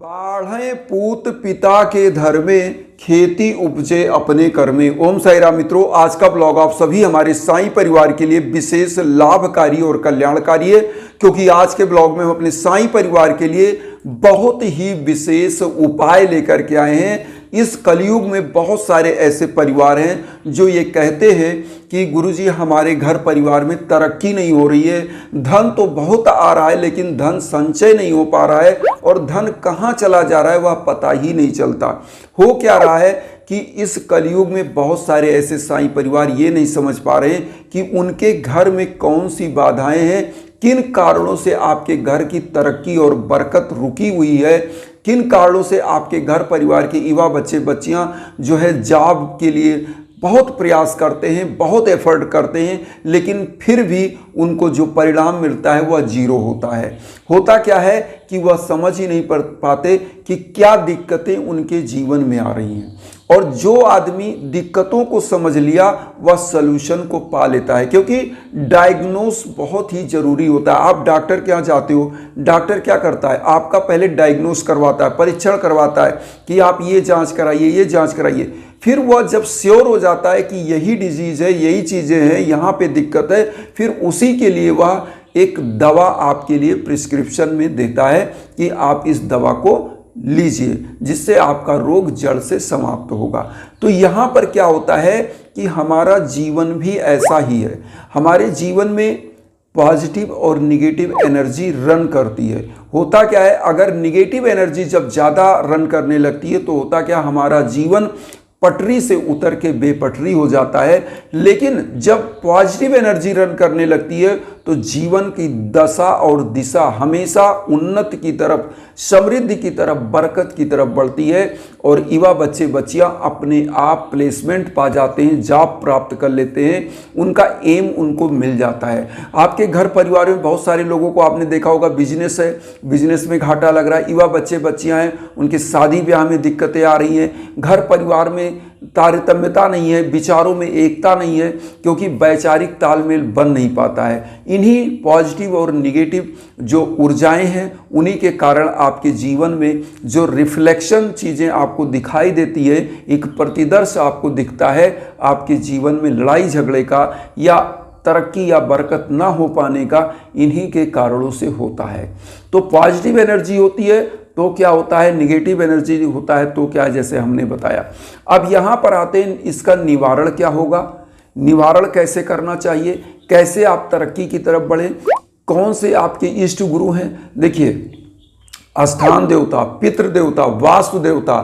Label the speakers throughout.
Speaker 1: बाढ़े पूत पिता के धर्मे, खेती उपजे अपने कर्मे। ओम साई राम मित्रों, आज का ब्लॉग आप सभी हमारे साईं परिवार के लिए विशेष लाभकारी और कल्याणकारी है, क्योंकि आज के ब्लॉग में हम अपने साईं परिवार के लिए बहुत ही विशेष उपाय लेकर के आए हैं। इस कलयुग में बहुत सारे ऐसे परिवार हैं जो ये कहते हैं कि गुरुजी हमारे घर परिवार में तरक्की नहीं हो रही है, धन तो बहुत आ रहा है लेकिन धन संचय नहीं हो पा रहा है और धन कहाँ चला जा रहा है वह पता ही नहीं चलता। हो क्या रहा है कि इस कलयुग में बहुत सारे ऐसे साईं परिवार ये नहीं समझ पा रहे हैं कि उनके घर में कौन सी बाधाएं हैं, किन कारणों से आपके घर की तरक्की और बरकत रुकी हुई है, किन कारणों से आपके घर परिवार के युवा बच्चे बच्चियां जो है जॉब के लिए बहुत प्रयास करते हैं, बहुत एफर्ट करते हैं, लेकिन फिर भी उनको जो परिणाम मिलता है वह जीरो होता है। होता क्या है कि वह समझ ही नहीं पाते कि क्या दिक्कतें उनके जीवन में आ रही हैं। और जो आदमी दिक्कतों को समझ लिया वह सलूशन को पा लेता है, क्योंकि डायग्नोस बहुत ही जरूरी होता है। आप डॉक्टर के यहाँ जाते हो, डॉक्टर क्या करता है, आपका पहले डायग्नोस करवाता है, परीक्षण करवाता है कि आप ये जांच कराइए, ये जांच कराइए। फिर वह जब श्योर हो जाता है कि यही डिजीज़ है, यही चीज़ें हैं, यहाँ पे दिक्कत है, फिर उसी के लिए वह एक दवा आपके लिए प्रिस्क्रिप्शन में देता है कि आप इस दवा को लीजिए, जिससे आपका रोग जड़ से समाप्त होगा। तो यहाँ पर क्या होता है कि हमारा जीवन भी ऐसा ही है। हमारे जीवन में पॉजिटिव और निगेटिव एनर्जी रन करती है। होता क्या है, अगर निगेटिव एनर्जी जब ज़्यादा रन करने लगती है तो होता क्या, हमारा जीवन पटरी से उतर के बेपटरी हो जाता है। लेकिन जब पॉजिटिव एनर्जी रन करने लगती है तो जीवन की दशा और दिशा हमेशा उन्नति की तरफ, समृद्धि की तरफ, बरकत की तरफ बढ़ती है और युवा बच्चे बच्चियां अपने आप प्लेसमेंट पा जाते हैं, जॉब प्राप्त कर लेते हैं, उनका एम उनको मिल जाता है। आपके घर परिवार में बहुत सारे लोगों को आपने देखा होगा बिजनेस है, बिजनेस में घाटा लग रहा है, युवा बच्चे बच्चियां हैं, उनके शादी ब्याह में दिक्कतें आ रही हैं, घर परिवार में तारतम्यता नहीं है, विचारों में एकता नहीं है, क्योंकि वैचारिक तालमेल बन नहीं पाता है। इन्हीं पॉजिटिव और निगेटिव जो ऊर्जाएं हैं उन्हीं के कारण आपके जीवन में जो रिफ्लेक्शन चीज़ें आपको दिखाई देती है, एक प्रतिदर्श आपको दिखता है आपके जीवन में लड़ाई झगड़े का या तरक्की या बरकत ना हो पाने का, इन्हीं के कारणों से होता है। तो पॉजिटिव एनर्जी होती है तो क्या होता है, निगेटिव एनर्जी होता है तो क्या, जैसे हमने बताया। अब यहाँ पर आते हैं, इसका निवारण क्या होगा, निवारण कैसे करना चाहिए, कैसे आप तरक्की की तरफ बढ़ें, कौन से आपके इष्ट गुरु हैं। देखिए, स्थान देवता, पितृ देवता, वास्तु देवता,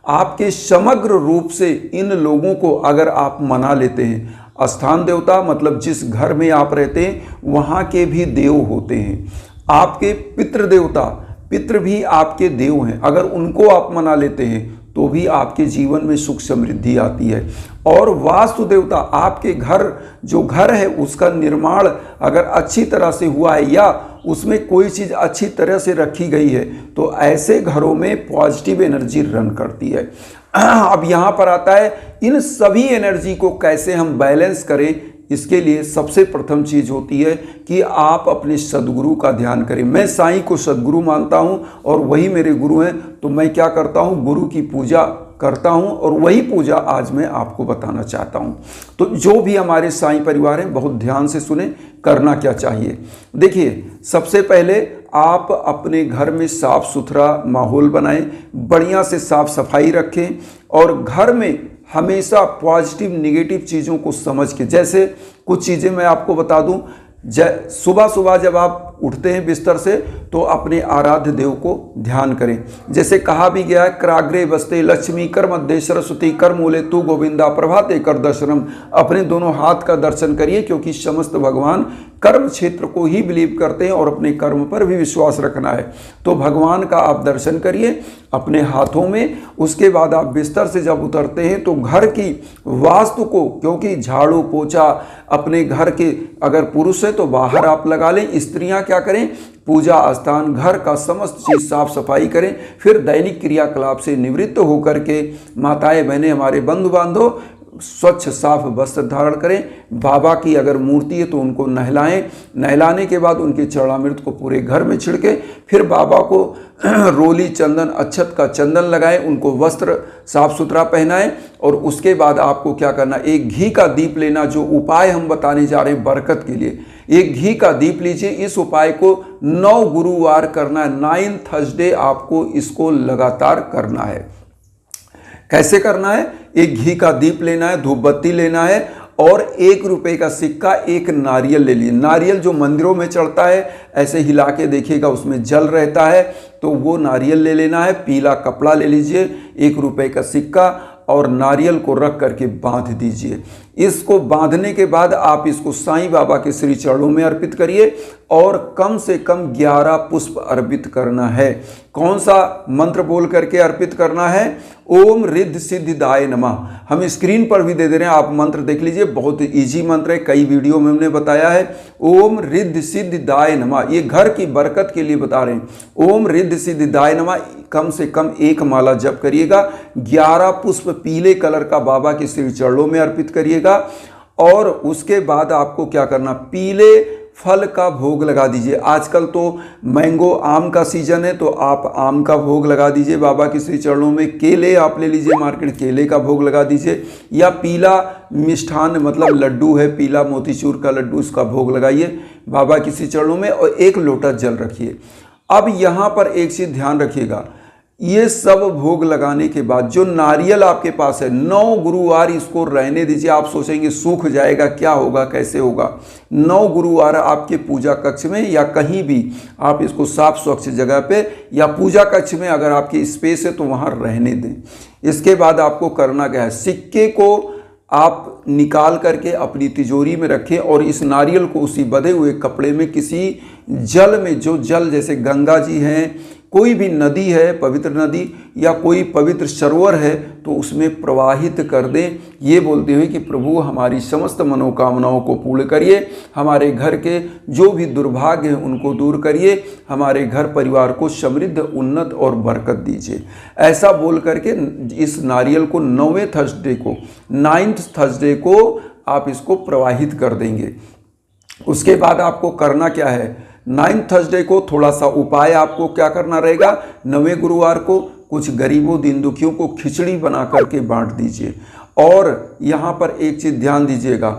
Speaker 1: आपके समग्र रूप से इन लोगों को अगर आप मना लेते हैं, स्थान देवता मतलब जिस घर में आप रहते हैं वहाँ के भी देव होते हैं। आपके पितृ देवता, पितृ भी आपके देव हैं, अगर उनको आप मना लेते हैं तो भी आपके जीवन में सुख समृद्धि आती है। और वास्तु देवता, आपके घर जो घर है उसका निर्माण अगर अच्छी तरह से हुआ है या उसमें कोई चीज़ अच्छी तरह से रखी गई है तो ऐसे घरों में पॉजिटिव एनर्जी रन करती है। अब यहाँ पर आता है, इन सभी एनर्जी को कैसे हम बैलेंस करें। इसके लिए सबसे प्रथम चीज़ होती है कि आप अपने सद्गुरु का ध्यान करें। मैं साईं को सद्गुरु मानता हूं और वही मेरे गुरु हैं, तो मैं क्या करता हूं, गुरु की पूजा करता हूं और वही पूजा आज मैं आपको बताना चाहता हूं। तो जो भी हमारे साईं परिवार हैं बहुत ध्यान से सुने, करना क्या चाहिए। देखिए, सबसे पहले आप अपने घर में साफ सुथरा माहौल बनाएं, बढ़िया से साफ सफाई रखें और घर में हमेशा पॉजिटिव निगेटिव चीज़ों को समझ के, जैसे कुछ चीज़ें मैं आपको बता दूं, सुबह सुबह जब आप उठते हैं बिस्तर से तो अपने आराध्य देव को ध्यान करें। जैसे कहा भी गया है, कराग्रे बसते लक्ष्मी, कर मध्य सरस्वती, कर मूले तू गोविंदा, प्रभाते कर दर्शनम। अपने दोनों हाथ का दर्शन करिए, क्योंकि समस्त भगवान कर्म क्षेत्र को ही बिलीव करते हैं और अपने कर्म पर भी विश्वास रखना है। तो भगवान का आप दर्शन करिए अपने हाथों में। उसके बाद आप बिस्तर से जब उतरते हैं तो घर की वास्तु को, क्योंकि झाड़ू पोछा अपने घर के अगर पुरुष है तो बाहर आप लगा लें, स्त्रियां क्या करें, पूजा स्थान, घर का समस्त चीज़ साफ सफाई करें। फिर दैनिक क्रियाकलाप से निवृत्त होकर के माताएं बहनें, हमारे बंधु बांधव स्वच्छ साफ वस्त्र धारण करें। बाबा की अगर मूर्ति है तो उनको नहलाएं, नहलाने के बाद उनके चरणामृत को पूरे घर में छिड़के, फिर बाबा को रोली चंदन अक्षत का चंदन लगाएं, उनको वस्त्र साफ सुथरा पहनाएं और उसके बाद आपको क्या करना, एक घी का दीप लेना। जो उपाय हम बताने जा रहे हैं बरकत के लिए, एक घी का दीप लीजिए। इस उपाय को 9 गुरुवार करना है, 9 थर्सडे आपको इसको लगातार करना है। कैसे करना है, एक घी का दीप लेना है, धूप बत्ती लेना है और 1 रुपए का सिक्का, एक नारियल ले लीजिए। नारियल जो मंदिरों में चढ़ता है, ऐसे हिला के देखिएगा उसमें जल रहता है, तो वो नारियल ले लेना है। पीला कपड़ा ले लीजिए, 1 रुपए का सिक्का और नारियल को रख करके बांध दीजिए। इसको बांधने के बाद आप इसको साईं बाबा के श्री चरणों में अर्पित करिए और कम से कम 11 पुष्प अर्पित करना है। कौन सा मंत्र बोल करके अर्पित करना है, ओम रिद्धि सिद्धिदाय नमः। हम स्क्रीन पर भी दे दे रहे हैं, आप मंत्र देख लीजिए, बहुत इजी मंत्र है, कई वीडियो में हमने बताया है। ओम रिद्धि सिद्धिदाय नमः, ये घर की बरकत के लिए बता रहे हैं। ओम रिद्धि सिद्धिदाय नमः कम से कम 1 माला जप करिएगा। 11 पुष्प पीले कलर का बाबा के श्री चरणों में अर्पित करिएगा और उसके बाद आपको क्या करना, पीले फल का भोग लगा दीजिए। आजकल तो मैंगो आम का सीजन है, तो आप आम का भोग लगा दीजिए बाबा के श्री चरणों में। केले आप ले लीजिए मार्केट, केले का भोग लगा दीजिए, या पीला मिष्ठान मतलब लड्डू है, पीला मोतीचूर का लड्डू, उसका भोग लगाइए बाबा के श्री चरणों में और 1 लोटा जल रखिए। अब यहाँ पर एक चीज़ ध्यान रखिएगा, ये सब भोग लगाने के बाद जो नारियल आपके पास है, 9 गुरुवार इसको रहने दीजिए। आप सोचेंगे सूख जाएगा, क्या होगा, कैसे होगा। 9 गुरुवार आपके पूजा कक्ष में या कहीं भी आप इसको साफ स्वच्छ जगह पे या पूजा कक्ष में अगर आपकी स्पेस है तो वहाँ रहने दें। इसके बाद आपको करना क्या है, सिक्के को आप निकाल करके अपनी तिजोरी में रखें और इस नारियल को उसी बंधे हुए कपड़े में किसी जल में, जो जल जैसे गंगा जी हैं, कोई भी नदी है, पवित्र नदी या कोई पवित्र सरोवर है, तो उसमें प्रवाहित कर दें, ये बोलते हुए कि प्रभु हमारी समस्त मनोकामनाओं को पूर्ण करिए, हमारे घर के जो भी दुर्भाग्य हैं उनको दूर करिए, हमारे घर परिवार को समृद्ध, उन्नत और बरकत दीजिए। ऐसा बोल करके इस नारियल को 9वें थर्सडे को, 9th थर्सडे को आप इसको प्रवाहित कर देंगे। उसके बाद आपको करना क्या है, 9th थर्सडे को थोड़ा सा उपाय आपको क्या करना रहेगा, 9वें गुरुवार को कुछ गरीबों दीन दुखियों को खिचड़ी बना करके बांट दीजिए। और यहाँ पर एक चीज़ ध्यान दीजिएगा,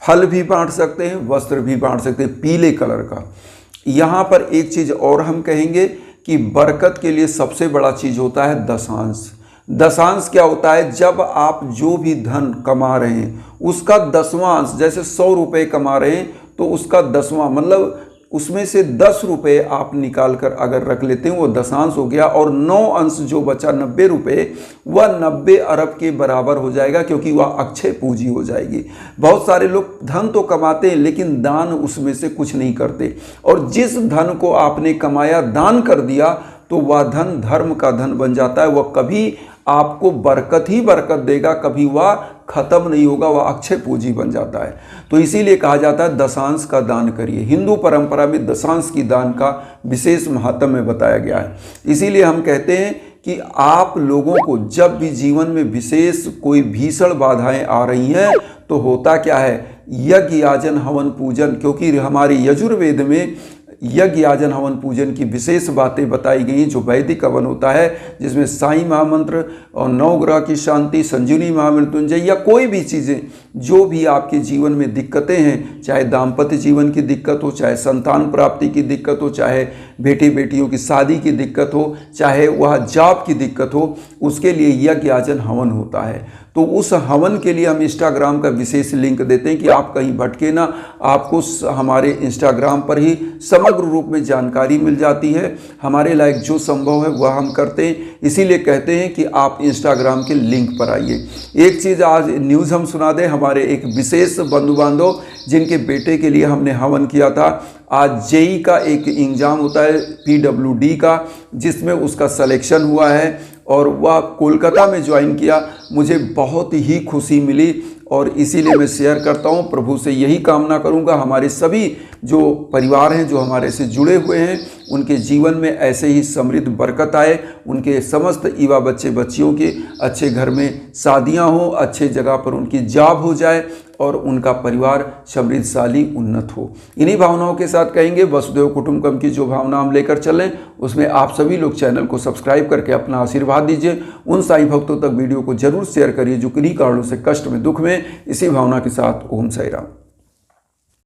Speaker 1: फल भी बांट सकते हैं, वस्त्र भी बांट सकते हैं पीले कलर का। यहाँ पर एक चीज़ और हम कहेंगे कि बरकत के लिए सबसे बड़ा चीज़ होता है दशांश। दशांश क्या होता है, जब आप जो भी धन कमा रहे हैं उसका 10वां अंश, जैसे 100 रुपये कमा रहे हैं तो उसका 10वां मतलब उसमें से 10 रुपये आप निकाल कर अगर रख लेते हैं वो दशांश हो गया, और 9 अंश जो बचा 90 रुपये वह 90 अरब के बराबर हो जाएगा, क्योंकि वह अक्षय पूंजी हो जाएगी। बहुत सारे लोग धन तो कमाते हैं लेकिन दान उसमें से कुछ नहीं करते, और जिस धन को आपने कमाया दान कर दिया तो वह धन धर्म का धन बन जाता है। वह कभी आपको बरकत ही बरकत देगा, कभी वह खत्म नहीं होगा, वह अक्षय पूंजी बन जाता है। तो इसीलिए कहा जाता है दशांश का दान करिए। हिंदू परंपरा में दशांश की दान का विशेष महत्व में बताया गया है। इसीलिए हम कहते हैं कि आप लोगों को जब भी जीवन में विशेष कोई भीषण बाधाएं आ रही हैं तो होता क्या है, यज्ञ याजन हवन पूजन, क्योंकि हमारे यजुर्वेद में यज्ञ याजन हवन पूजन की विशेष बातें बताई गई, जो वैदिक हवन होता है जिसमें साईं महामंत्र और 9 ग्रह की शांति, संजीवनी महामृत्युंजय या कोई भी चीज़ें जो भी आपके जीवन में दिक्कतें हैं, चाहे दाम्पत्य जीवन की दिक्कत हो, चाहे संतान प्राप्ति की दिक्कत हो, चाहे बेटी बेटियों की शादी की दिक्कत हो, चाहे वह जॉब की दिक्कत हो, उसके लिए यज्ञ याजन हवन होता है। तो उस हवन के लिए हम इंस्टाग्राम का विशेष लिंक देते हैं कि आप कहीं भटके ना, आपको हमारे इंस्टाग्राम पर ही समग्र रूप में जानकारी मिल जाती है। हमारे लायक जो संभव है वह हम करते हैं, इसीलिए कहते हैं कि आप इंस्टाग्राम के लिंक पर आइए। एक चीज़ आज न्यूज़ हम सुना दें, हमारे एक विशेष बंधु बांधव जिनके बेटे के लिए हमने हवन किया था, आज जेई का एक एग्ज़ाम होता है PWD का, जिसमें उसका सिलेक्शन हुआ है और वह कोलकाता में ज्वाइन किया। मुझे बहुत ही खुशी मिली और इसीलिए मैं शेयर करता हूँ। प्रभु से यही कामना करूँगा हमारे सभी जो परिवार हैं, जो हमारे से जुड़े हुए हैं, उनके जीवन में ऐसे ही समृद्ध बरकत आए, उनके समस्त युवा बच्चे बच्चियों के अच्छे घर में शादियां हों, अच्छे जगह पर उनकी जॉब हो जाए और उनका परिवार समृद्धशाली उन्नत हो। इन्हीं भावनाओं के साथ कहेंगे वसुदेव कुटुंबकम की जो भावना हम लेकर चलें, उसमें आप सभी लोग चैनल को सब्सक्राइब करके अपना आशीर्वाद दीजिए। उन साईं भक्तों तक वीडियो को जरूर शेयर करिए जो किन्हीं कारणों से कष्ट में, दुख में। इसी भावना के साथ ओम साई राम।